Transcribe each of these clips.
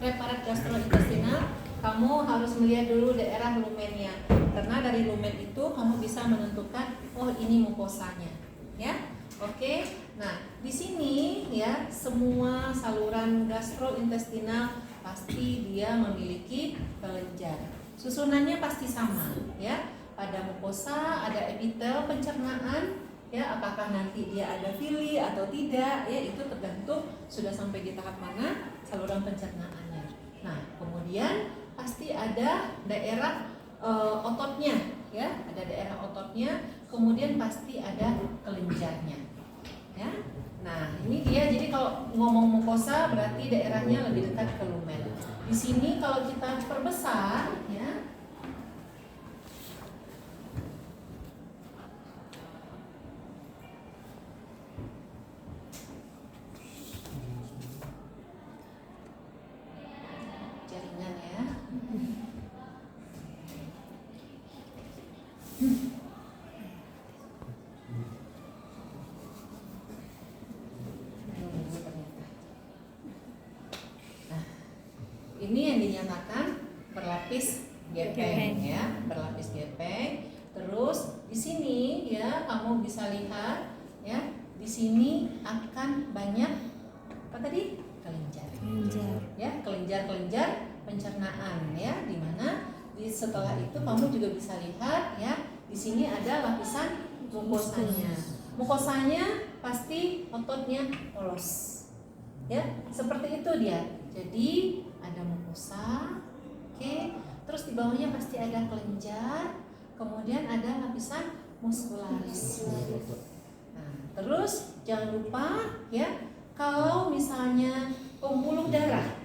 preparat gastrointestinal, kamu harus melihat dulu daerah lumennya. Karena dari lumen itu kamu bisa menentukan, oh ini mukosanya, ya. Oke. Nah, di sini ya semua saluran gastrointestinal pasti dia memiliki kelenjar. Susunannya pasti sama, ya. Ada mukosa, ada epitel pencernaan, ya. Apakah nanti dia ada fili atau tidak, ya itu tergantung sudah sampai di tahap mana saluran pencernaannya. Nah, kemudian pasti ada daerah ototnya, ya. Ada daerah ototnya, kemudian pasti ada kelenjarnya, ya. Nah, ini dia. Jadi kalau ngomong mukosa berarti daerahnya lebih dekat ke lumen. Di sini kalau kita perbesar, ya, jaringan ya. Ini yang dinyatakan berlapis gepeng, ya, berlapis gepeng. Terus di sini ya kamu bisa lihat ya, di sini akan banyak apa tadi? Kelenjar. Ya, kelenjar-kelenjar pencernaan ya, di mana setelah itu kamu juga bisa lihat ya, di sini ada lapisan mukosanya. Mukosanya pasti ototnya polos. Ya, seperti itu dia. Jadi ada mukosa, oke. Terus di bawahnya pasti ada kelenjar, kemudian ada lapisan muskularis. Nah, terus jangan lupa ya, kalau misalnya pembuluh darah,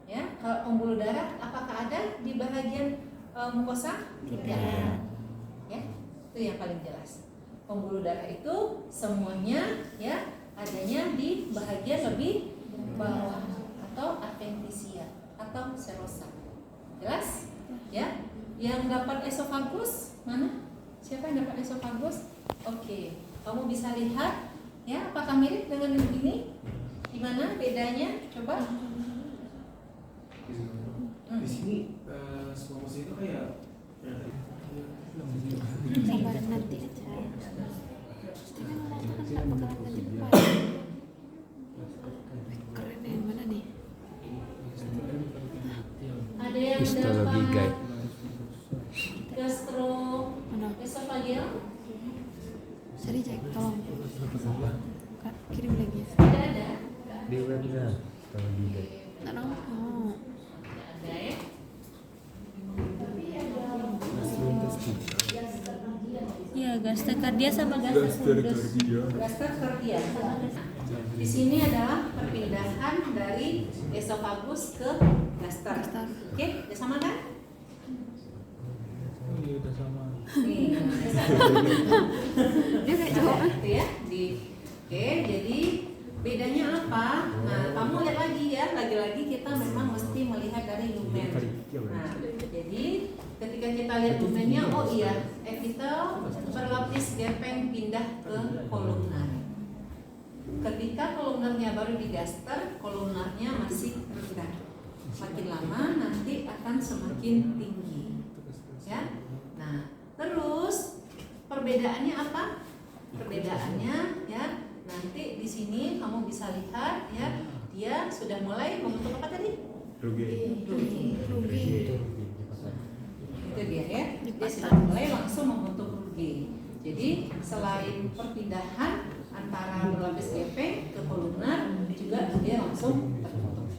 ya, kalau pembuluh darah apakah ada di bagian mukosa? Tidak. Ya, itu yang paling jelas. Pembuluh darah itu semuanya ya adanya di bagian lebih bawah atau adventisia atau serosa. Jelas? Ya. Yang dapat esofagus mana? Siapa yang dapat esofagus? Oke. Kamu bisa lihat ya, apakah mirip dengan ini? Di mana bedanya? Coba. Di sini semua musim itu kayak sabar nanti aja. Steven mengatakan tak bakalan ke depan. Keren yang mana nih? Ada yang Histologi dapat guide. gastro esophageal? Sari cek, tolong. Kak, kirim lagi. Tidak ada. Di webnya histologi guide. Nggak mau. Tidak ada ya. Iya, gasterkardia sama gasterfundus. Gasterkardia. Di sini adalah perpindahan dari esofagus ke gaster. Oke, udah sama kan? iya udah sama. Nih, Dia kayak jawab. itu ya oke, jadi bedanya apa? Nah, kamu lihat lagi ya, lagi-lagi kita memang mesti melihat dari lumen. Nah, jadi ketika kita lihat lumennya, oh iya, epitel berlapis gepeng pindah ke kolumnar. Ketika kolumnarnya baru di gaster, kolumnarnya masih rendah. Makin lama nanti akan semakin tinggi. Ya. Nah, terus perbedaannya apa? Perbedaannya ya, nanti di sini kamu bisa lihat ya, dia sudah mulai membentuk apa tadi? Rugi. Itu dia ya. Dia sudah mulai langsung membentuk rugi. Jadi selain perpindahan antara berlapis gepeng ke kolumnar, juga dia langsung terbentuk.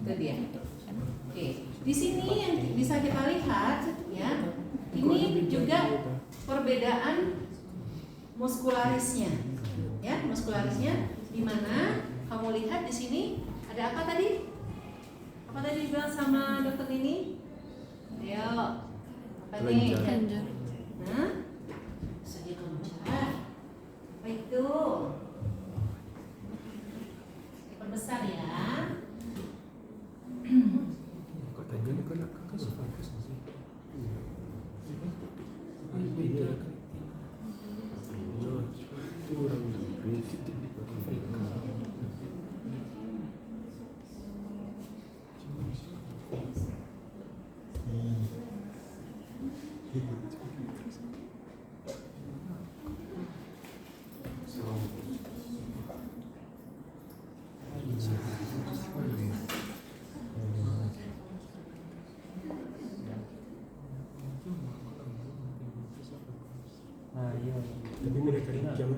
Itu dia. Oke. Di sini yang bisa kita lihat ya, ini juga perbedaan muskularisnya. Ya, muskularisnya di mana kamu lihat di sini ada apa tadi? Apa tadi dibilang sama dokter ini? Ayo. Apa nih? Kelenjar. Nah, sedih kelenjar. Apa itu? Diperbesar ya. Katanya kan esofagus sih. Beda kan. Itu orang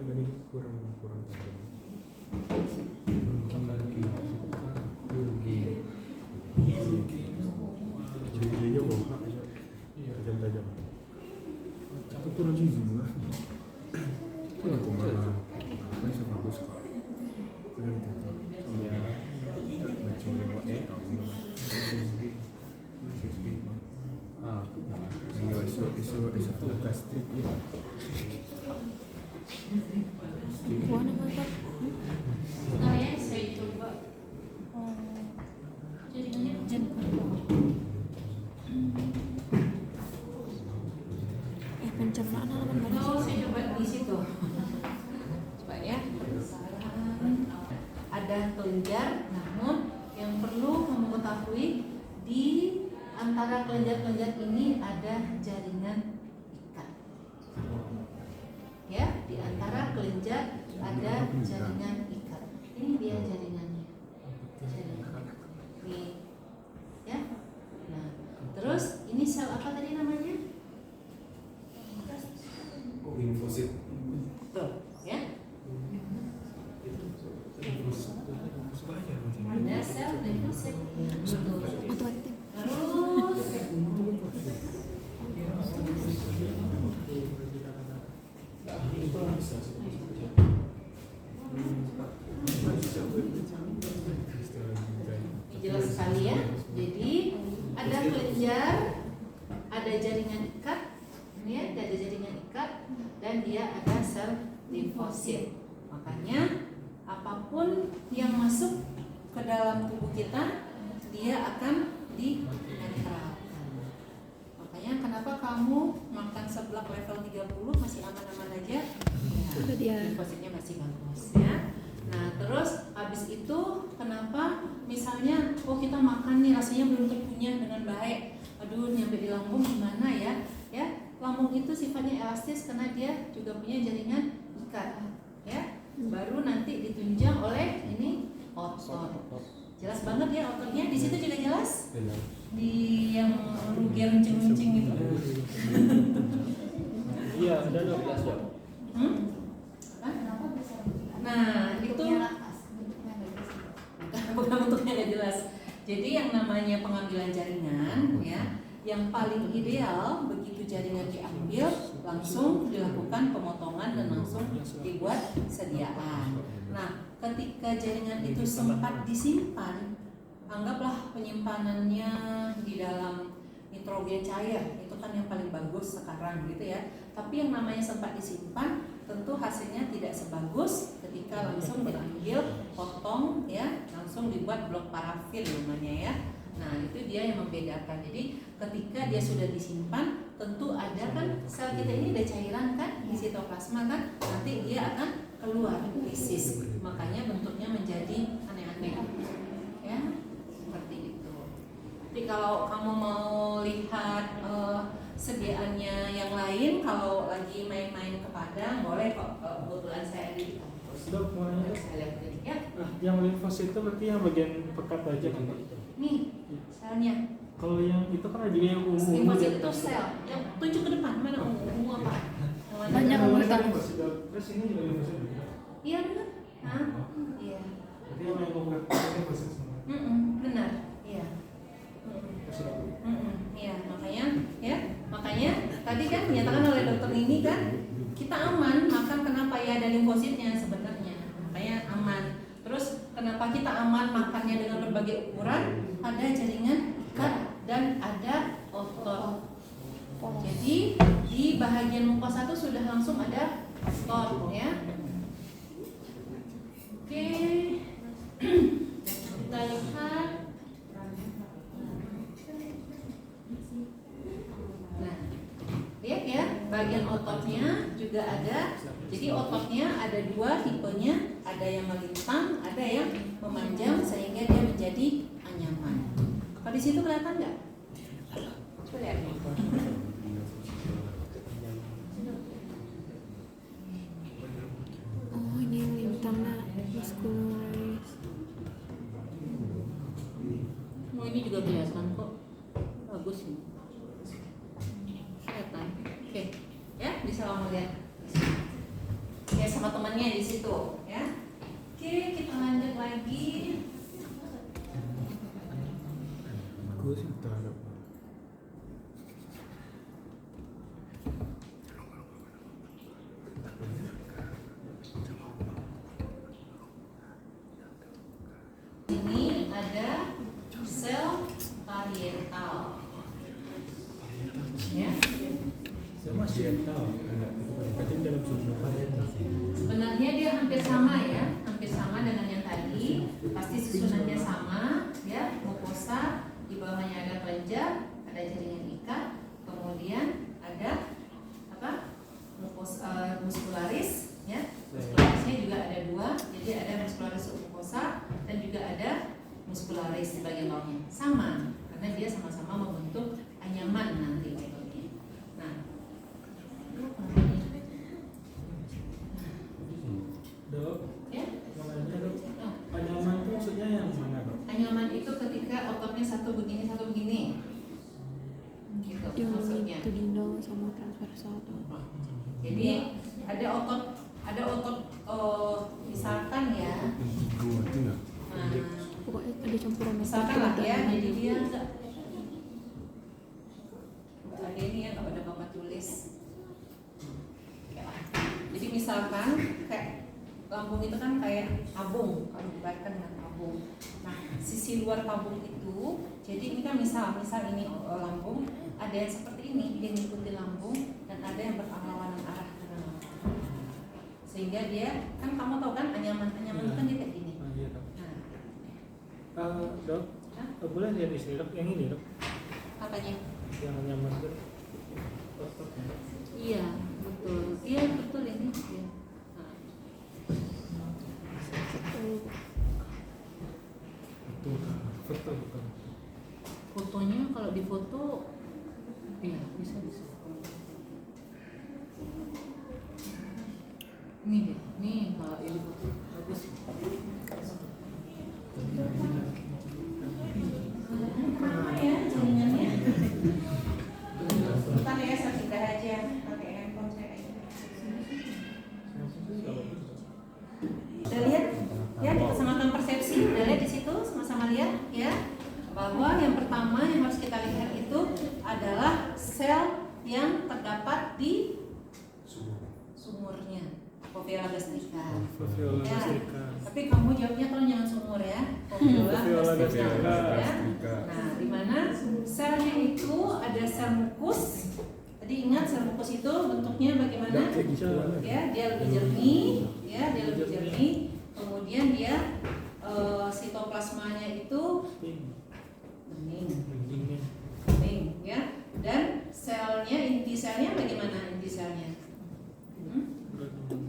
tadi kurang tajam. Giginya bongkak aja. Iya, tajam-tajam. Tapi kurang gigi juga. Itu aku malah masih bagus kok. Keren gitu. Iya. Macam isu gastrik ya. Buah nama apa? Saya coba. Jaringannya hujan. Pencernaan halaman mana Oh, sih? saya coba di situ. Coba ya. Ada kelenjar, namun yang perlu kamu ketahui di antara kelenjar-kelenjar ini ada jaringan ikat. Ya, di antara kelenjar ada jaringan ikat. Ini dia jaringannya. Jaringan. Nih. Ya. Nah, terus ini sel apa tadi namanya? Oh, limfosit. Betul, ya. Ada sel limfosit. Betul. Otomatis. Terus ini jelas sekali ya. Jadi ada kelenjar, ada jaringan ikat, ini ya, ada jaringan ikat, dan dia ada sel limfosit. Makanya apapun yang masuk ke dalam tubuh kita, dia akan dinetralkan. Makanya kenapa kamu makan seblak level 30 masih aman-aman aja? Itu dia. Limfositnya masih bagus ya. Nah, terus habis itu kenapa misalnya kita makan nih rasanya belum terkunyah dengan baik. Aduh, nyampe di lambung gimana ya? Ya, lambung itu sifatnya elastis karena dia juga punya jaringan ikat. Ya. Baru nanti ditunjang oleh ini otot. Jelas banget ya ototnya. Di situ juga jelas. Di yang rugi runcing-runcing gitu. Iya, ada jelas ya. Hah? Nah, itu bukan bentuknya nggak jelas. Jadi yang namanya pengambilan jaringan ya, yang paling ideal begitu jaringan diambil langsung dilakukan pemotongan dan langsung dibuat sediaan. Nah, ketika jaringan itu sempat disimpan, anggaplah penyimpanannya di dalam nitrogen cair, itu kan yang paling bagus sekarang gitu ya. Tapi yang namanya sempat disimpan tentu hasilnya tidak sebagus ketika langsung diambil, potong ya, langsung dibuat blok parafin namanya ya. Nah, itu dia yang membedakan. Jadi ketika dia sudah disimpan, tentu ada kan sel kita ini ada cairan kan di sitoplasma kan, nanti dia akan keluar fesis. Makanya bentuknya menjadi aneh-aneh ya, seperti itu. Tapi kalau kamu mau lihat sediaannya yang lain, kalau lagi main-main ke Padang boleh kok, kebetulan saya ada di kampus. Dok, mau nanya, Dok. Saya lihat ya. Nah, yang limfosit itu berarti yang bagian pekat aja kan, Dok? Nih selnya. Kalau yang itu kan ada juga yang ungu. Limfosit itu sel. Yang tunjuk ke depan mana ungu apa? Yang mana? Banyak ungu. Terus ini juga limfosit juga. Iya benar. Hah? Iya. Berarti yang pekat itu limfosit semua. Benar. Iya. Iya, makanya tadi kan dinyatakan oleh dokter ini kan kita aman makan, kenapa ya ada limfositnya sebenarnya, makanya aman. Terus kenapa kita aman makannya dengan berbagai ukuran, ada jaringan ikat dan ada otot. Jadi di bahagian mukosa itu sudah langsung ada otot ya. Oke, kita lihat. Lihat ya, bagian ototnya juga ada. Jadi ototnya ada dua tipenya, ada yang melintang, ada yang memanjang sehingga dia menjadi anyaman. Kalau di situ kelihatan nggak? Coba lihat. Oh, ini yang lintangnya muscularis. Oh, ini juga kelihatan kok, bagus ini. Kelihatan. Oke, ya bisa kamu lihat. Ya sama temannya di situ, ya. Oke, kita lanjut lagi. Gue sih terhadap Ini ada sel parietal, ya. saya masih tahu berarti dalam sumber Sebenarnya dia hampir sama ya, hampir sama dengan yang tadi. Pasti susunannya sama, ya. Mukosa, di bawahnya ada kelenjar, ada jaringan ikat, kemudian ada apa? Muskularis, ya. Muskularisnya juga ada dua, jadi ada muskularis mukosa dan juga ada muskularis di bagian bawahnya. Sama, karena dia sama-sama membentuk anyaman nanti ototnya. Nah, dok, ya. makanya dok, Oh. anyaman itu maksudnya yang mana dok? Anyaman itu ketika ototnya satu begini gitu Yang maksudnya. abdominal sama transversal tuh. Jadi ada otot misalkan ya, nah, Pokoknya ada campuran misalkan lah otot ya, dan jadi dia enggak ada ini ya, nggak ada bapak tulis. Jadi misalkan kayak lambung itu kan kayak tabung, kalau dibayangkan dengan tabung. Nah, sisi luar tabung itu, jadi ini kan misal ini lambung, ada yang seperti ini, dia ngikuti lambung, dan ada yang berlawanan arah dengan lambung. Sehingga dia, kan kamu tahu kan anyaman itu kan dia kayak gini. Ah, iya dok. Nah, Dok, Hah? boleh lihat istri dok yang ini dok, apanya? yang nyaman dok. Ototnya, Dok. Iya, betul. Iya, betul ini. Iya. Nah, Foto bukan. fotonya kalau di foto, iya bisa. Ini deh, nih kalau ini foto bagus. Apa ya jaringannya? Bentar ya, saya pindah aja pakai handphone saya. Udah lihat? Ya, kita samakan persepsi. Udah lihat di situ, sama-sama lihat ya. Bahwa yang pertama yang harus kita lihat itu adalah sel yang terdapat di sumurnya, Foveola gastrica. Foveola Ya, gastrica. tapi kamu jawabnya kalau jangan sumur ya. Foveola gastrica. Ya. Nah, di mana selnya itu ada sel mukus. Tadi ingat sel mukus itu bentuknya bagaimana? Ya, dia lebih jernih, ya, dia lebih jernih. Kemudian dia sitoplasmanya itu bening, ya. Dan selnya, inti selnya bagaimana inti selnya?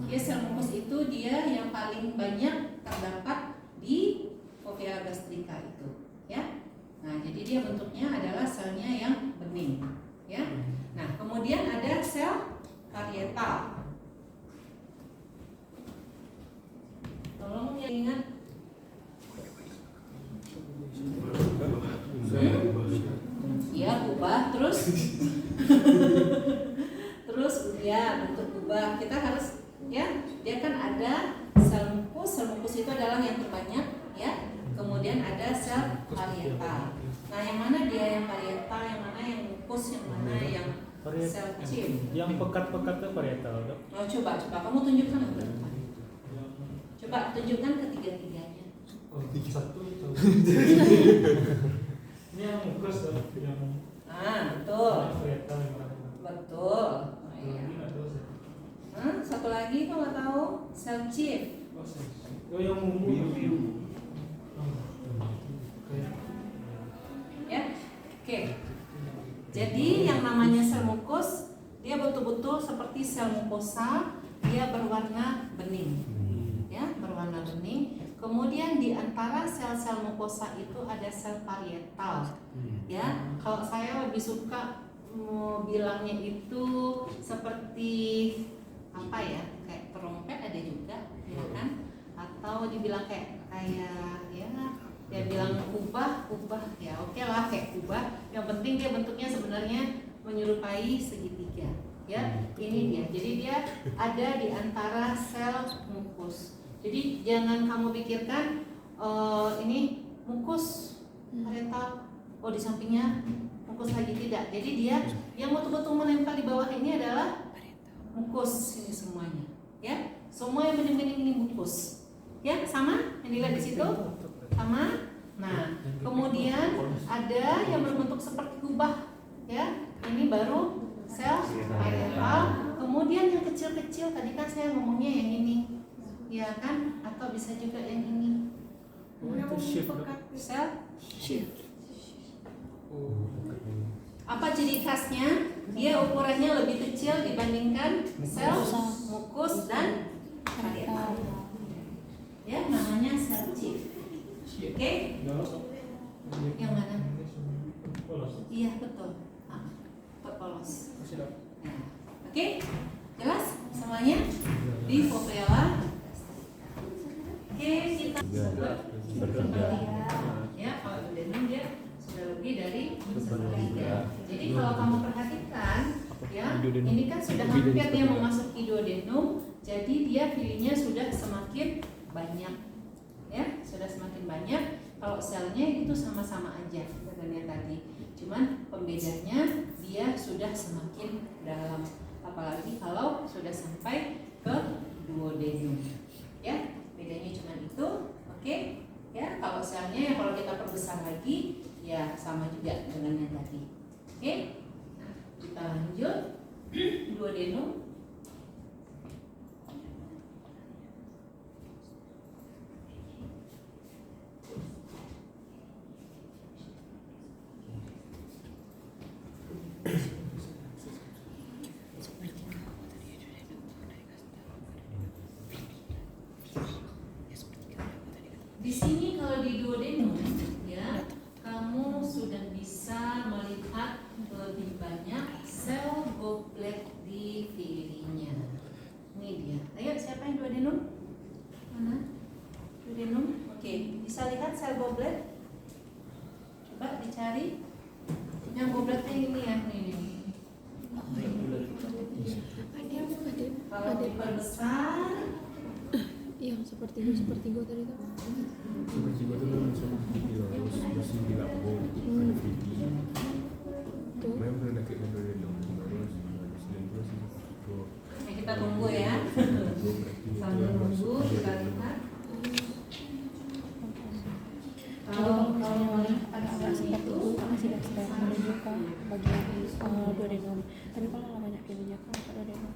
Ya, sel mukus itu dia yang paling banyak terdapat di Foveola gastrica itu, ya. Nah, jadi dia bentuknya adalah selnya yang bening, ya. Nah, kemudian ada sel parietal. Tolong ya ingat. Ya, kubah terus. Terus ya, bentuk kubah. Kita harus ya, dia kan ada sel mukus itu adalah yang terbanyak, ya. Kemudian ada sel parietal. Nah, yang mana dia yang parietal, yang mana yang mukus, yang mana yang sel chief? Yang pekat-pekat itu parietal dok. Oh, coba kamu tunjukkan ke depan. Coba tunjukkan ketiga-tiganya. Oh, satu itu. Ini yang mukus dok, yang Betul. parietal yang mana? Betul. Oh, iya. Satu lagi kamu nggak tahu sel chief. Oh, yang biru. Ya, oke. Jadi yang namanya sel mukus dia betul-betul seperti sel mukosa, dia berwarna bening, ya, berwarna bening. Kemudian di antara sel-sel mukosa itu ada sel parietal, ya. Kalau saya lebih suka bilangnya itu seperti apa ya, kayak trompet ada juga, ya kan? Atau dibilang kayak ya bilang kubah ya, oke lah kayak kubah. Yang penting dia bentuknya sebenarnya menyerupai segitiga, Ya, ini dia. Jadi dia ada di antara sel mukus. Jadi jangan kamu pikirkan ini mukus parental, di sampingnya mukus lagi, tidak. Jadi dia yang betul-betul menempel di bawah ini adalah mukus ini semuanya. Ya, semua yang bening-bening ini mukus. Ya, sama yang dilihat di situ? Sama. Nah, kemudian ada yang berbentuk seperti kubah. Ya, ini baru sel parental. Kemudian yang kecil-kecil tadi kan saya ngomongnya yang ini, ya kan? Atau bisa juga yang ini. Itu shift, Dok. Sel. Oh. Apa ciri khasnya? Dia ukurannya lebih kecil dibandingkan sel mukus dan parental. Ya, namanya sel chief. Oke? Yang mana? Iya, betul. Polos. Nah, oke? Jelas semuanya? Di fovea. Oke, kita ya, kalau duodenum dia sudah lebih dari sepertiga. Jadi kalau kamu perhatikan, ya, ini kan sudah hampir dia memasuki duodenum, jadi dia filinya sudah semakin banyak, ya, sudah semakin banyak. Kalau selnya itu sama-sama aja dengan tadi, cuman pembedanya dia sudah semakin dalam, apalagi kalau sudah sampai ke duodenum, ya, bedanya cuma itu, oke? Ya, kalau selnya kalau kita perbesar lagi, ya sama juga dengan yang tadi, oke? Nah, kita lanjut duodenum. Di sini kalau di duodenum, ya, kamu sudah bisa melihat lebih banyak sel goblet di filinya. Ini dia. Ayo, siapa yang duodenum? Mana? Duodenum. Oke, bisa lihat sel goblet? Coba dicari. Yang gobletnya ini ya, ini. Kalau diperbesar, yang seperti gue tadi kan. Seperti itu kan seperti virus, masih dilapor, ada video. Tuh. Memang pernah kayak gitu terus itu. ya, kita tunggu ya. Sambil nunggu kita lihat. Kalau agak-agak seperti itu masih sudah menunjukkan bagian duodenum. Tapi kalau nggak banyak filinya kan ke duodenum.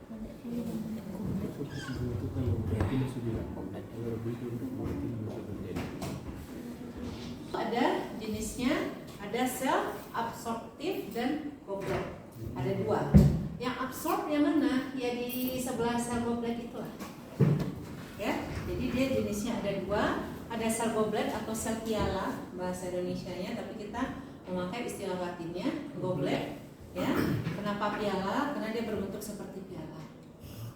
Banyak fili. Seperti itu kalau berarti masih dilapor. Kalau lebih itu berarti bisa terjadi. Ada jenisnya, ada sel absorptif dan goblet. Ada dua. Yang absorb yang mana? Ya di sebelah sel goblet itulah. Ya, jadi dia jenisnya ada dua. Ada sel goblet atau sel piala bahasa Indonesianya, tapi kita memakai istilah latinnya goblet. Ya, kenapa piala? Karena dia berbentuk seperti piala.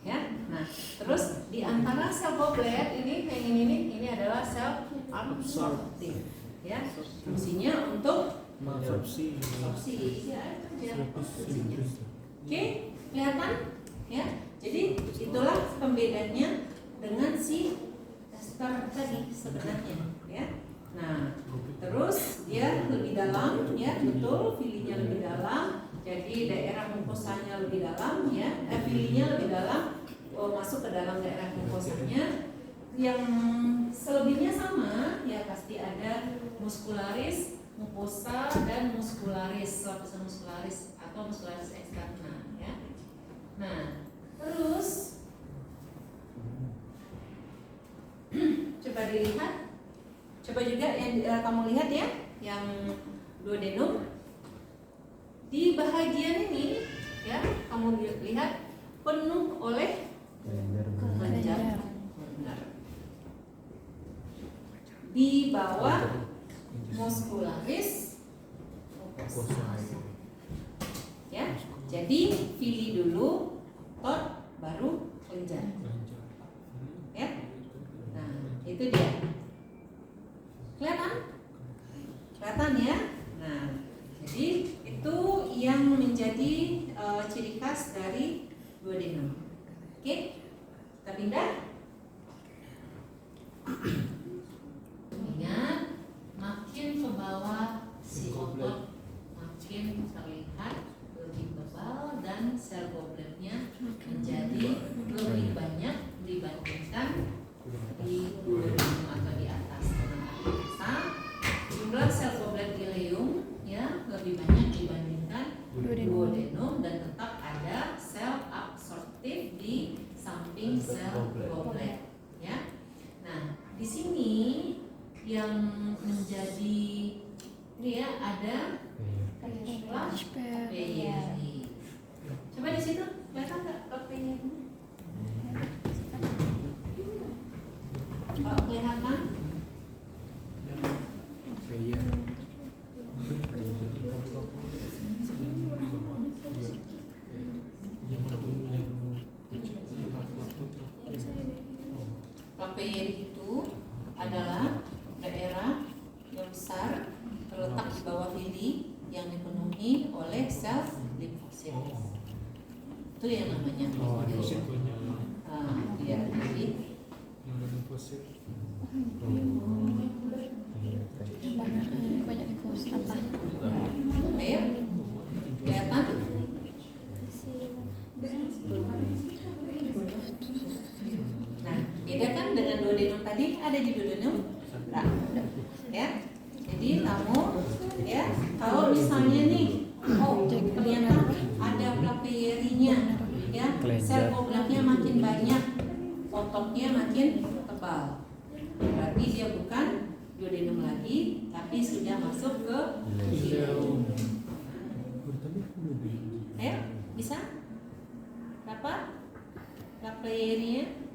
Ya, nah terus di antara sel goblet ini yang ini adalah sel absorptif. Ya, fungsinya untuk Absorpsi. ya, fungsinya. Oke, kelihatan? Ya, jadi itulah pembedanya dengan si tester tadi sebenarnya, ya. Nah, terus dia lebih dalam, ya, betul, filinya lebih dalam. Jadi daerah mukosanya lebih dalam, ya, filinya lebih dalam, masuk ke dalam daerah mukosanya. Yang selebihnya sama, ya pasti ada muscularis, mucosa dan muscularis, lapisan muscularis atau muscularis externa, ya. Nah, terus coba dilihat, coba juga yang kamu lihat ya, yang duodenum di bahagian ini, ya, kamu lihat penuh oleh kelenjar. Benar. Di bawah muscularis mucosa. Ya, jadi fili dulu, tot baru kelenjar. Ya, nah itu dia. Kelihatan? Kelihatan ya. Nah, jadi itu yang menjadi dari duodenum. Oke, kita pindah. Ingat, makin ke bawah si otot makin terlihat lebih tebal dan sel gobletnya menjadi lebih banyak dibandingkan di duodenum atau di atas. Jumlah sel goblet ileum ya lebih banyak dibandingkan duodenum dan tetap ada sel absorptif di samping sel goblet ya. Nah, di sini yang menjadi ini ya ada flash peri. Coba di situ kelihatan nggak peri-nya? Kalau kelihatan paperi itu adalah daerah yang besar terletak di bawah lidi yang dipenuhi oleh sel limfosit. Itu yang namanya Limfosit banyak. ya, jadi Yang ada limfosit. banyak limfosit apa? ayo kelihatan. Nah, beda kan dengan duodenum tadi, ada di duodenum enggak, ya. Jadi kamu ya, kalau misalnya nih, oh ternyata ada paperinya, ya, sel gobletnya makin banyak, ototnya makin tebal, berarti dia bukan duodenum lagi, tapi sudah masuk ke ileum. Ayo, bisa? Berapa? Paperinya?